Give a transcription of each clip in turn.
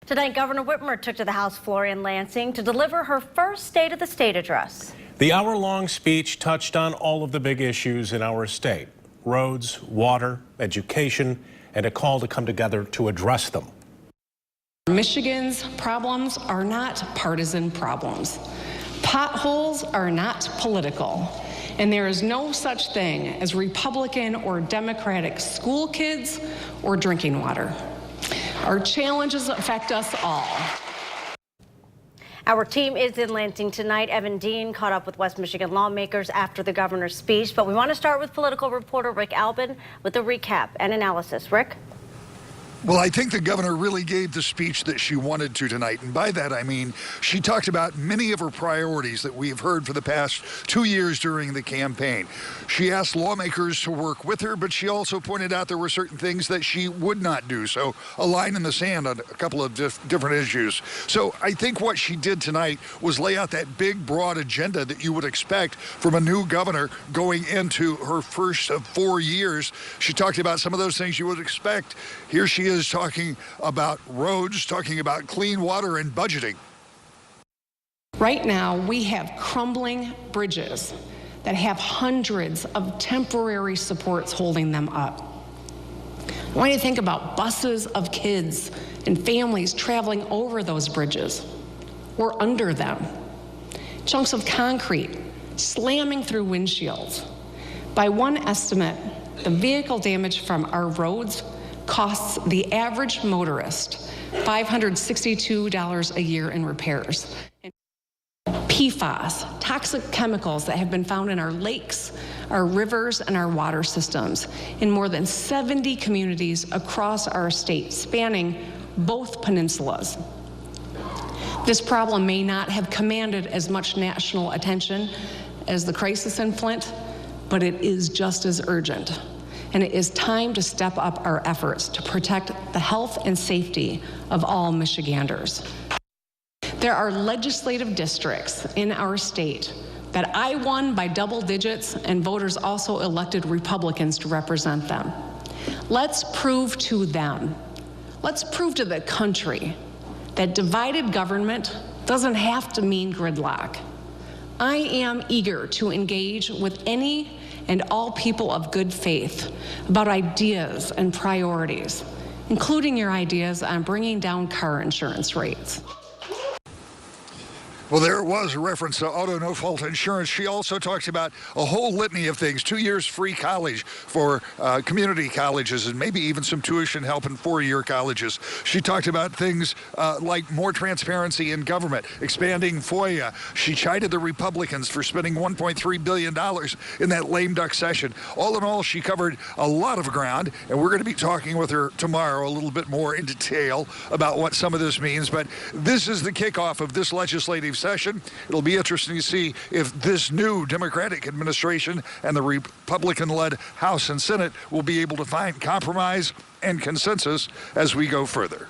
Tonight, Governor Whitmer took to the House floor in Lansing to deliver her first State of the State address. The hour-long speech touched on all of the big issues in our state: roads, water, education, and a call to come together to address them. Michigan's problems are not partisan problems. Potholes are not political. And there is no such thing as Republican or Democratic school kids or drinking water. Our challenges affect us all. Our team is in Lansing tonight. Evan Dean caught up with West Michigan lawmakers after the governor's speech, but we want to start with political reporter Rick Albin with a recap and analysis. Rick? Well, I think the governor really gave the speech that she wanted to tonight. And by that, I mean, she talked about many of her priorities that we have heard for the past 2 years during the campaign. She asked lawmakers to work with her, but she also pointed out there were certain things that she would not do. So a line in the sand on a couple of different issues. So I think what she did tonight was lay out that big, broad agenda that you would expect from a new governor going into her first of 4 years. She talked about some of those things you would expect. Here she is talking about roads, talking about clean water and budgeting. Right now, we have crumbling bridges that have hundreds of temporary supports holding them up. I want you to think about buses of kids and families traveling over those bridges or under them. Chunks of concrete slamming through windshields. By one estimate, the vehicle damage from our roads costs the average motorist $562 a year in repairs. PFAS, toxic chemicals that have been found in our lakes, our rivers, and our water systems in more than 70 communities across our state, spanning both peninsulas. This problem may not have commanded as much national attention as the crisis in Flint, but it is just as urgent. And it is time to step up our efforts to protect the health and safety of all Michiganders. There are legislative districts in our state that I won by double digits, and voters also elected Republicans to represent them. Let's prove to them, let's prove to the country that divided government doesn't have to mean gridlock. I am eager to engage with any and all people of good faith about ideas and priorities, including your ideas on bringing down car insurance rates. Well, there was a reference to auto no-fault insurance. She also talked about a whole litany of things: 2 years free college for community colleges, and maybe even some tuition help in 4-year colleges. She talked about things like more transparency in government, expanding FOIA. She chided the Republicans for spending $1.3 billion in that lame duck session. All in all, she covered a lot of ground, and we're going to be talking with her tomorrow a little bit more in detail about what some of this means. But this is the kickoff of this legislative session. It'll be interesting to see if this new Democratic administration and the Republican-led House and Senate will be able to find compromise and consensus as we go further.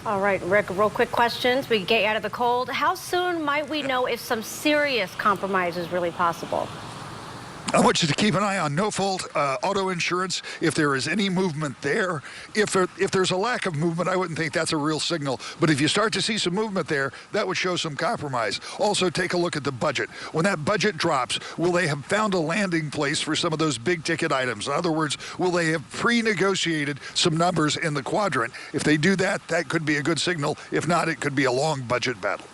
All right, Rick, real quick questions. We can get you out of the cold. How soon might we know if some serious compromise is really possible? I want you to keep an eye on no-fault auto insurance. If there is any movement there, if there's a lack of movement, I wouldn't think that's a real signal. But if you start to see some movement there, that would show some compromise. Also, take a look at the budget. When that budget drops, will they have found a landing place for some of those big-ticket items? In other words, will they have pre-negotiated some numbers in the quadrant? If they do that, that could be a good signal. If not, it could be a long budget battle.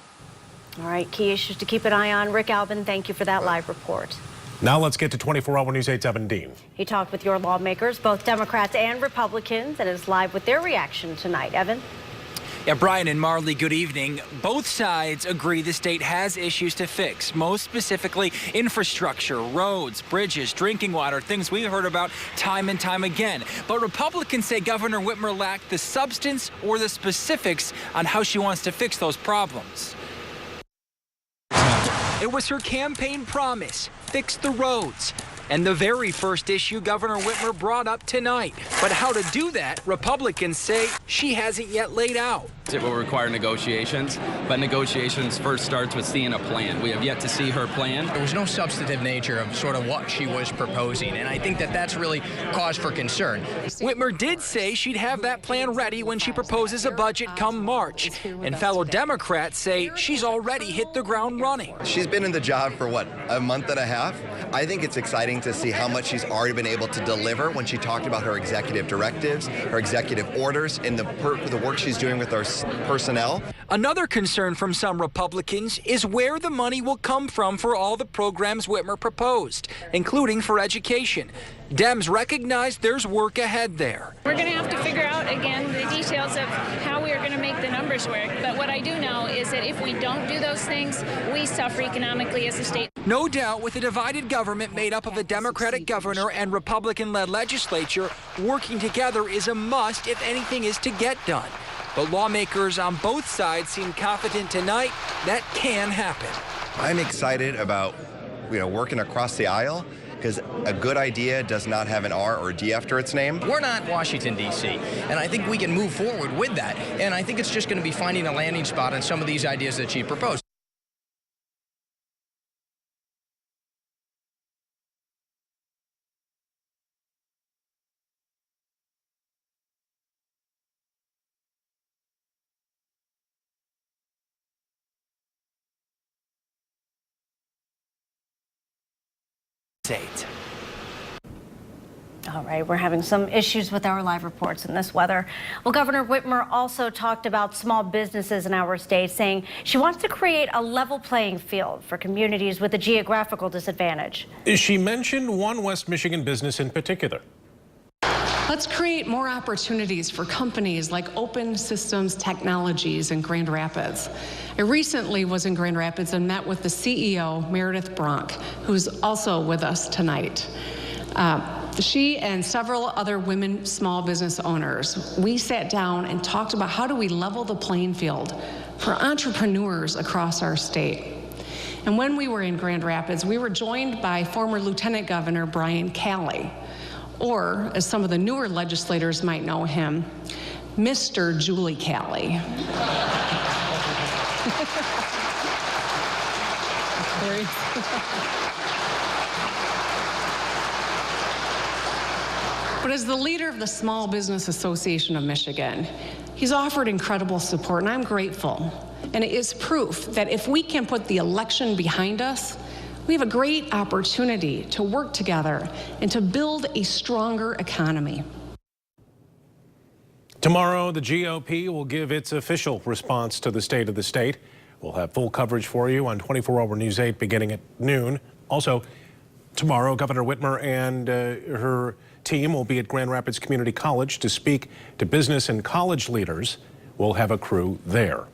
All right, key issues to keep an eye on. Rick Albin, thank you for that live report. Now let's get to 24-Hour News 8's Evan Dean. He talked with your lawmakers, both Democrats and Republicans, and is live with their reaction tonight. Evan? Yeah, Brian and Marley, good evening. Both sides agree the state has issues to fix, most specifically infrastructure, roads, bridges, drinking water, things we've heard about time and time again. But Republicans say Governor Whitmer lacked the substance or the specifics on how she wants to fix those problems. It was her campaign promise: fix the roads. and the very first issue Governor Whitmer brought up tonight. But how to do that, Republicans say she hasn't yet laid out. It will require negotiations, but negotiations first starts with seeing a plan. We have yet to see her plan. There was no substantive nature of sort of what she was proposing, and I think that that's really cause for concern. Whitmer did say she'd have that plan ready when she proposes a budget come March, and fellow Democrats say she's already hit the ground running. She's been in the job for what, a month and a half? I think it's exciting to see how much she's already been able to deliver when she talked about her executive directives, her executive orders, and the work she's doing with our personnel. Another concern from some Republicans is where the money will come from for all the programs Whitmer proposed, including for education. Dems recognize there's work ahead there. We're going to have to figure out, again, the details of how we are going to make the numbers work. But what I do know is that if we don't do those things, we suffer economically as a state. No doubt, with a divided government made up of a Democratic governor and Republican-led legislature, working together is a must if anything is to get done. But lawmakers on both sides seem confident tonight that can happen. I'm excited about, working across the aisle, because a good idea does not have an R or a D after its name. We're not Washington, D.C., and I think we can move forward with that. And I think it's just going to be finding a landing spot on some of these ideas that she proposed. All right, we're having some issues with our live reports in this weather. Well, Governor Whitmer also talked about small businesses in our state, saying she wants to create a level playing field for communities with a geographical disadvantage. She mentioned one West Michigan business in particular. Let's create more opportunities for companies like Open Systems Technologies in Grand Rapids. I recently was in Grand Rapids and met with the CEO, Meredith Bronk, who's also with us tonight. She and several other women small business owners, we sat down and talked about how do we level the playing field for entrepreneurs across our state. And when we were in Grand Rapids, we were joined by former Lieutenant Governor Brian Calley, or as some of the newer legislators might know him, Mr. Julie Calley. But as the leader of the Small Business Association of Michigan, he's offered incredible support, and I'm grateful. And it is proof that if we can put the election behind us, we have a great opportunity to work together and to build a stronger economy. Tomorrow, the GOP will give its official response to the state of the state. We'll have full coverage for you on 24-Hour News 8 beginning at noon. Also, tomorrow, Governor Whitmer and her team will be at Grand Rapids Community College to speak to business and college leaders. We'll have a crew there.